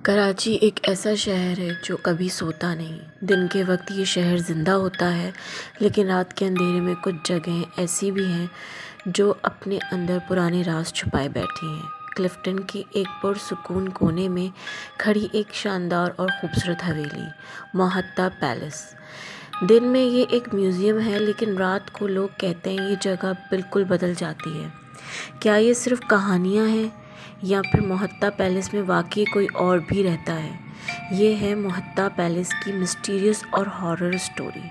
कराची एक ऐसा शहर है जो कभी सोता नहीं। दिन के वक्त ये शहर ज़िंदा होता है, लेकिन रात के अंधेरे में कुछ जगहें ऐसी भी हैं जो अपने अंदर पुराने राज छुपाए बैठी हैं। क्लिफ्टन के एक पुरसुकून कोने में खड़ी एक शानदार और ख़ूबसूरत हवेली, मोहत्ता पैलेस। दिन में ये एक म्यूज़ियम है, लेकिन रात को लोग कहते हैं ये जगह बिल्कुल बदल जाती है। क्या ये सिर्फ कहानियाँ हैं या फिर मोहत्ता पैलेस में वाकई कोई और भी रहता है? ये है मोहत्ता पैलेस की मिस्टीरियस और हॉरर स्टोरी।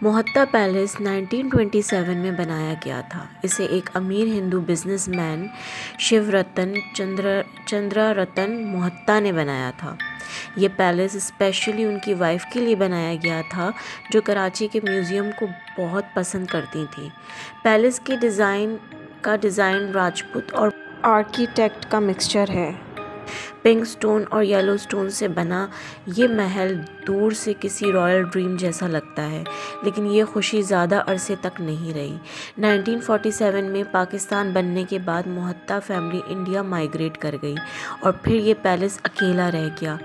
मोहत्ता पैलेस 1927 में बनाया गया था। इसे एक अमीर हिंदू बिजनेसमैन शिवरतन चंद्ररतन मोहत्ता ने बनाया था। ये पैलेस स्पेशली उनकी वाइफ के लिए बनाया गया था, जो कराची के म्यूज़ियम को बहुत पसंद करती थी। पैलेस के डिज़ाइन राजपूत और आर्किटेक्ट का मिक्सचर है। पिंक स्टोन और येलो स्टोन से बना ये महल दूर से किसी रॉयल ड्रीम जैसा लगता है, लेकिन ये खुशी ज़्यादा अरसे तक नहीं रही। 1947 में पाकिस्तान बनने के बाद मोहत्ता फैमिली इंडिया माइग्रेट कर गई और फिर ये पैलेस अकेला रह गया,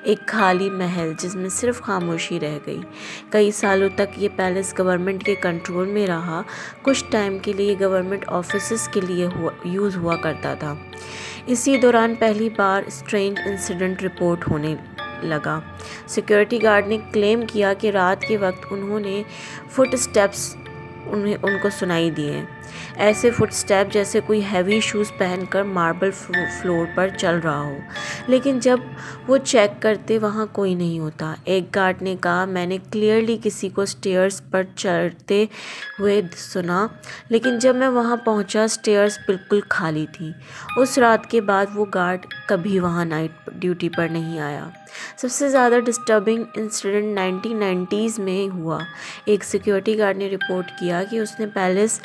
एक खाली महल जिसमें सिर्फ खामोशी रह गई। कई सालों तक ये पैलेस गवर्नमेंट के कंट्रोल में रहा। कुछ टाइम के लिए गवर्नमेंट ऑफिसेस के लिए यूज़ हुआ करता था। इसी दौरान पहली बार स्ट्रेंज इंसिडेंट रिपोर्ट होने लगा। सिक्योरिटी गार्ड ने क्लेम किया कि रात के वक्त उन्होंने फुटस्टेप्स उनको सुनाई दिए। ऐसे फुटस्टेप जैसे कोई हैवी शूज़ पहनकर मार्बल फ्लोर पर चल रहा हो, लेकिन जब वो चेक करते वहाँ कोई नहीं होता। एक गार्ड ने कहा, मैंने क्लियरली किसी को स्टेयर्स पर चढ़ते हुए सुना, लेकिन जब मैं वहाँ पहुँचा स्टेयर्स बिल्कुल खाली थी। उस रात के बाद वो गार्ड कभी वहाँ नाइट ड्यूटी पर नहीं आया। सबसे ज़्यादा डिस्टर्बिंग इंसिडेंट 1990s में हुआ। एक सिक्योरिटी गार्ड ने रिपोर्ट किया कि उसने पैलेस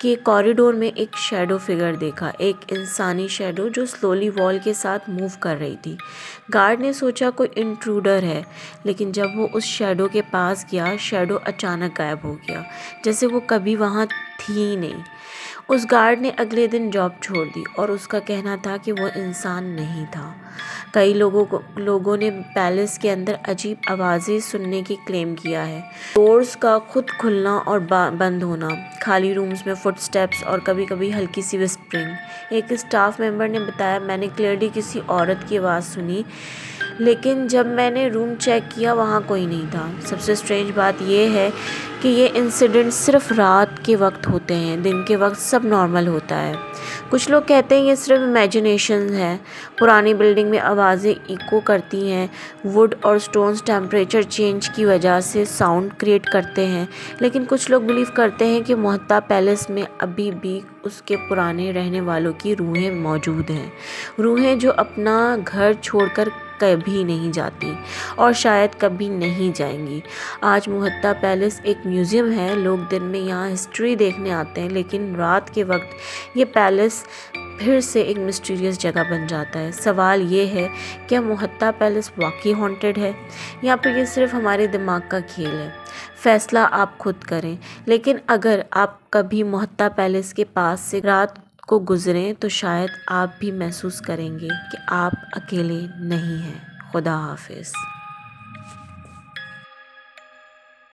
के कॉरिडोर में एक शैडो फिगर देखा, एक इंसानी शैडो जो स्लोली वॉल के साथ मूव कर रही थी। गार्ड ने सोचा कोई इंट्रूडर है, लेकिन जब वो उस शैडो के पास गया, शैडो अचानक गायब हो गया, जैसे वो कभी वहाँ थी ही नहीं। उस गार्ड ने अगले दिन जॉब छोड़ दी और उसका कहना था कि वो इंसान नहीं था। कई लोगों ने पैलेस के अंदर अजीब आवाज़ें सुनने की क्लेम किया है। डोर्स का खुद खुलना और बंद होना, खाली रूम्स में फुटस्टेप्स और कभी कभी हल्की सी विस्परिंग। एक स्टाफ मेंबर ने बताया, मैंने क्लियरली किसी औरत की आवाज़ सुनी, लेकिन जब मैंने रूम चेक किया वहाँ कोई नहीं था। सबसे स्ट्रेंज बात यह है कि ये इंसिडेंट सिर्फ रात के वक्त होते हैं, दिन के वक्त सब नॉर्मल होता है। कुछ लोग कहते हैं ये सिर्फ इमेजिनेशन है, पुरानी बिल्डिंग में आवाज़ें इको करती हैं, वुड और स्टोन्स टेम्परेचर चेंज की वजह से साउंड क्रिएट करते हैं। लेकिन कुछ लोग बिलीव करते हैं कि मोहत्ता पैलेस में अभी भी उसके पुराने रहने वालों की रूहें मौजूद हैं, रूहें जो अपना घर छोड़कर कभी नहीं जाती और शायद कभी नहीं जाएंगी। आज मोहत्ता पैलेस एक म्यूज़ियम है। लोग दिन में यहाँ हिस्ट्री देखने आते हैं, लेकिन रात के वक्त ये पैलेस फिर से एक मिस्टीरियस जगह बन जाता है। सवाल ये है, क्या मोहत्ता पैलेस वाकई हॉन्टेड है या फिर ये सिर्फ हमारे दिमाग का खेल है? फैसला आप खुद करें। लेकिन अगर आप कभी मोहत्ता पैलेस के पास से रात को गुज़रें तो शायद आप भी महसूस करेंगे कि आप अकेले नहीं हैं। खुदा हाफिज़।